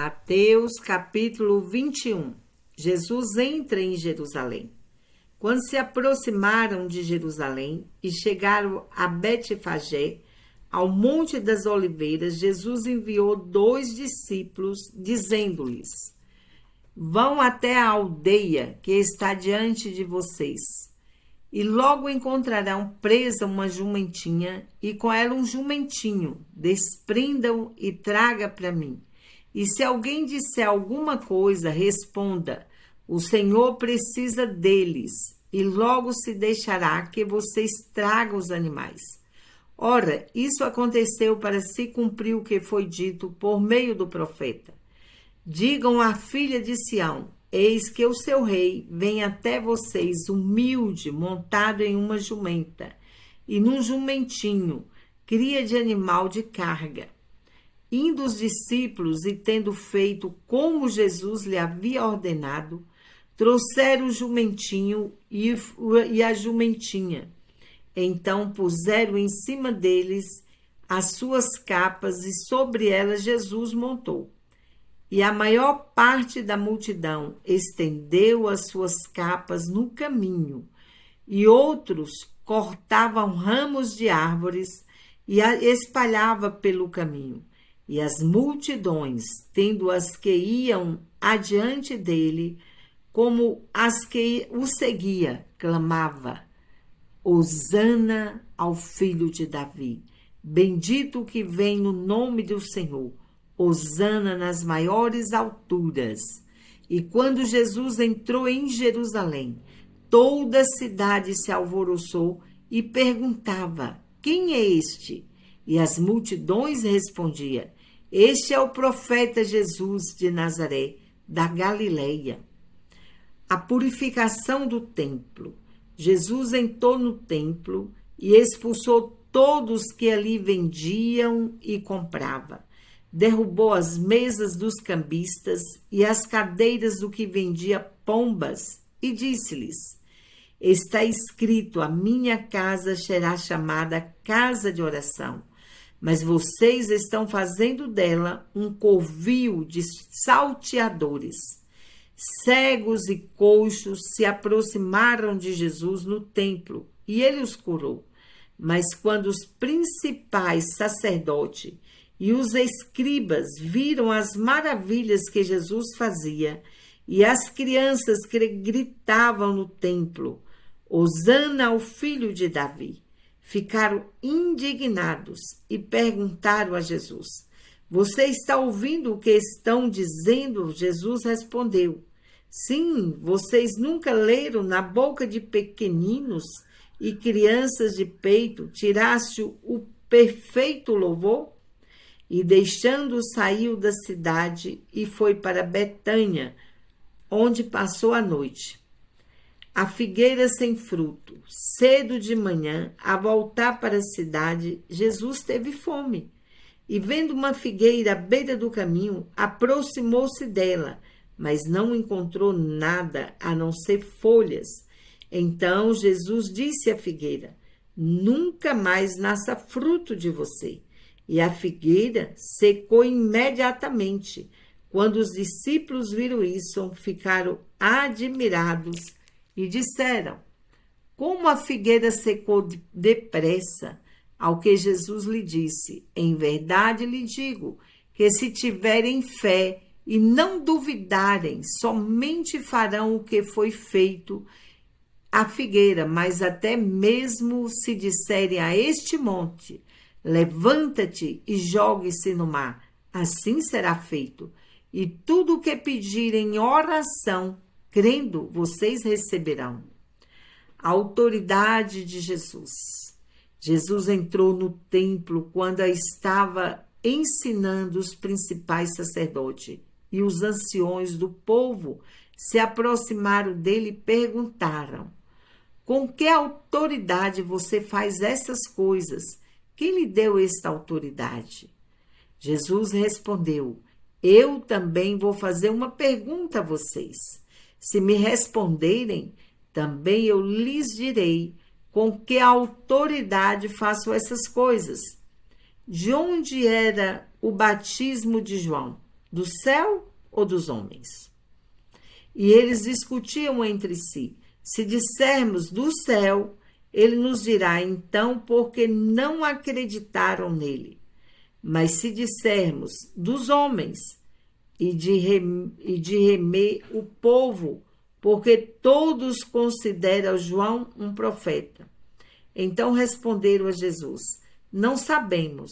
Mateus capítulo 21. Jesus entra em Jerusalém. Quando se aproximaram de Jerusalém e chegaram a Betfagé, ao Monte das Oliveiras, Jesus enviou 2 discípulos, dizendo-lhes: Vão até a aldeia que está diante de vocês, e logo encontrarão presa uma jumentinha, e com ela um jumentinho. Desprendam e traga para mim. E se alguém disser alguma coisa, responda: o Senhor precisa deles, e logo se deixará que vocês tragam os animais. Ora, isso aconteceu para se cumprir o que foi dito por meio do profeta. Digam à filha de Sião: eis que o seu rei vem até vocês humilde, montado em uma jumenta, e num jumentinho, cria de animal de carga. Indo os discípulos e tendo feito como Jesus lhe havia ordenado, trouxeram o jumentinho e a jumentinha. Então puseram em cima deles as suas capas e sobre elas Jesus montou. E a maior parte da multidão estendeu as suas capas no caminho, e outros cortavam ramos de árvores e a espalhavam pelo caminho. E as multidões, tendo as que iam adiante dele, como as que o seguia, clamava: Hosana ao filho de Davi, bendito o que vem no nome do Senhor, Hosana nas maiores alturas. E quando Jesus entrou em Jerusalém, toda a cidade se alvoroçou e perguntava: quem é este? E as multidões respondiam: este é o profeta Jesus de Nazaré, da Galileia. A purificação do templo. Jesus entrou no templo e expulsou todos que ali vendiam e compravam. Derrubou as mesas dos cambistas e as cadeiras do que vendia pombas e disse-lhes: está escrito, a minha casa será chamada casa de oração, mas vocês estão fazendo dela um covil de salteadores. Cegos e coxos se aproximaram de Jesus no templo e ele os curou. Mas quando os principais sacerdotes e os escribas viram as maravilhas que Jesus fazia e as crianças que gritavam no templo: Hosana ao filho de Davi, ficaram indignados e perguntaram a Jesus: você está ouvindo o que estão dizendo? Jesus respondeu: sim, vocês nunca leram na boca de pequeninos e crianças de peito tiraste o perfeito louvor? E deixando saiu da cidade e foi para Betânia, onde passou a noite. A figueira sem fruto. Cedo de manhã, a voltar para a cidade, Jesus teve fome. E vendo uma figueira à beira do caminho, aproximou-se dela, mas não encontrou nada a não ser folhas. Então Jesus disse à figueira: nunca mais nasça fruto de você. E a figueira secou imediatamente. Quando os discípulos viram isso, ficaram admirados e disseram: como a figueira secou depressa? Ao que Jesus lhe disse: em verdade lhe digo, que se tiverem fé e não duvidarem, somente farão o que foi feito à figueira, mas até mesmo se disserem a este monte: levanta-te e jogue-se no mar, assim será feito. E tudo o que pedirem em oração, crendo, vocês receberão. A autoridade de Jesus. Jesus entrou no templo quando estava ensinando os principais sacerdotes, e os anciões do povo se aproximaram dele e perguntaram: com que autoridade você faz essas coisas? Quem lhe deu esta autoridade? Jesus respondeu: eu também vou fazer uma pergunta a vocês. Se me responderem, também eu lhes direi com que autoridade faço essas coisas. De onde era o batismo de João? Do céu ou dos homens? E eles discutiam entre si. Se dissermos do céu, ele nos dirá então porque não acreditaram nele. Mas se dissermos dos homens, e de remer o povo, porque todos consideram João um profeta. Então responderam a Jesus: não sabemos.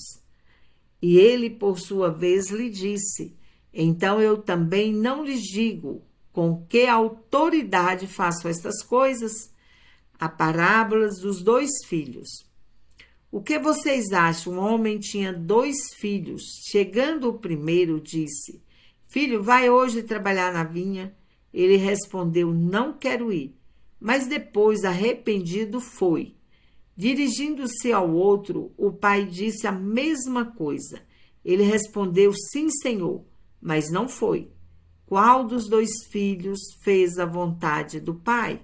E ele, por sua vez, lhe disse: então eu também não lhes digo com que autoridade faço estas coisas. A parábola dos 2 filhos. O que vocês acham? Um homem tinha 2 filhos. Chegando o primeiro, disse: filho, vai hoje trabalhar na vinha? Ele respondeu: não quero ir. Mas depois, arrependido, foi. Dirigindo-se ao outro, o pai disse a mesma coisa. Ele respondeu: sim, senhor, mas não foi. Qual dos 2 filhos fez a vontade do pai?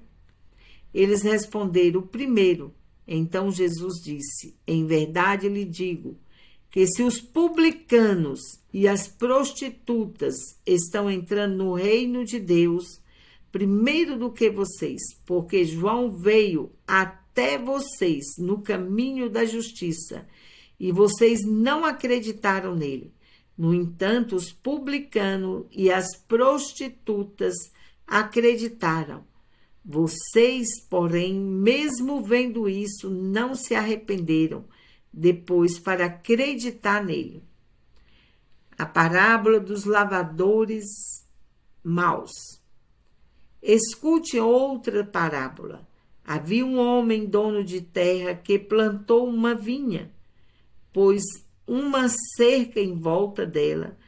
Eles responderam: o primeiro. Então Jesus disse: em verdade lhe digo, que se os publicanos e as prostitutas estão entrando no reino de Deus, primeiro do que vocês, porque João veio até vocês no caminho da justiça, e vocês não acreditaram nele. No entanto, os publicanos e as prostitutas acreditaram. Vocês, porém, mesmo vendo isso, não se arrependeram depois para acreditar nele. A parábola dos lavradores maus. Escute outra parábola. Havia um homem dono de terra que plantou uma vinha, pôs uma cerca em volta dela,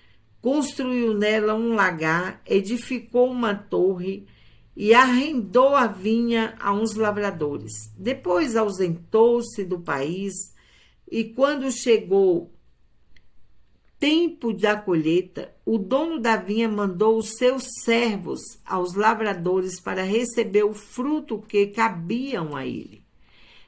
construiu nela um lagar, edificou uma torre e arrendou a vinha a uns lavradores. Depois ausentou-se do país e, quando chegou tempo da colheita, o dono da vinha mandou os seus servos aos lavradores para receber o fruto que cabiam a ele.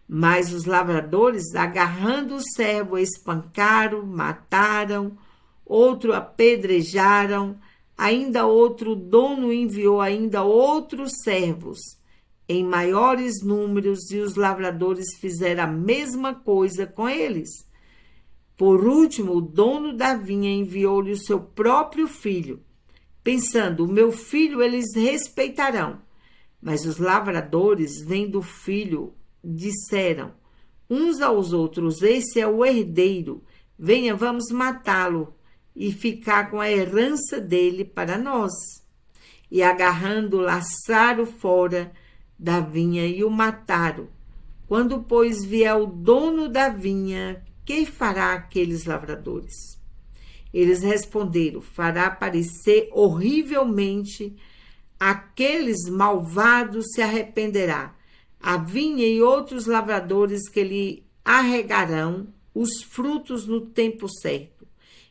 Mas os lavradores, agarrando o servo, espancaram, mataram, outro apedrejaram, ainda outro dono enviou ainda outros servos em maiores números, e os lavradores fizeram a mesma coisa com eles. Por último, o dono da vinha enviou-lhe o seu próprio filho, pensando: o meu filho eles respeitarão. Mas os lavradores, vendo o filho, disseram uns aos outros: esse é o herdeiro, venha, vamos matá-lo e ficar com a herança dele para nós. E agarrando, laçaram fora da vinha e o mataram. Quando, pois, vier o dono da vinha, que fará aqueles lavradores? Eles responderam: fará parecer horrivelmente, aqueles malvados se arrependerá. A vinha e outros lavradores que lhe arregarão os frutos no tempo certo.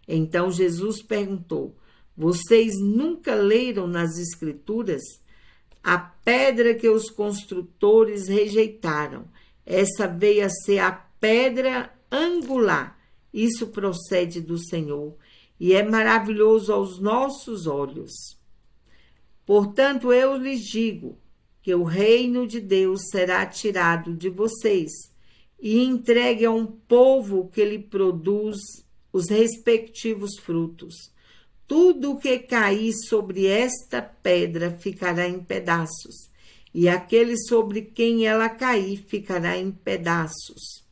Então Jesus perguntou: vocês nunca leram nas Escrituras? A pedra que os construtores rejeitaram, essa veio a ser a pedra angular. Isso procede do Senhor e é maravilhoso aos nossos olhos. Portanto, eu lhes digo que o reino de Deus será tirado de vocês e entregue a um povo que lhe produz os respectivos frutos. Tudo o que cair sobre esta pedra ficará em pedaços, e aquele sobre quem ela cair ficará em pedaços.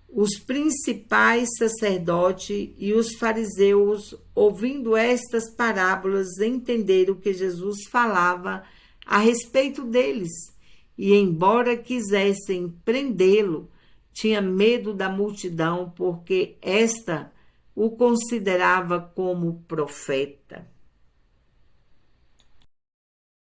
Os principais sacerdotes e os fariseus, ouvindo estas parábolas, entenderam que Jesus falava a respeito deles, e, embora quisessem prendê-lo, tinha medo da multidão, porque esta o considerava como profeta.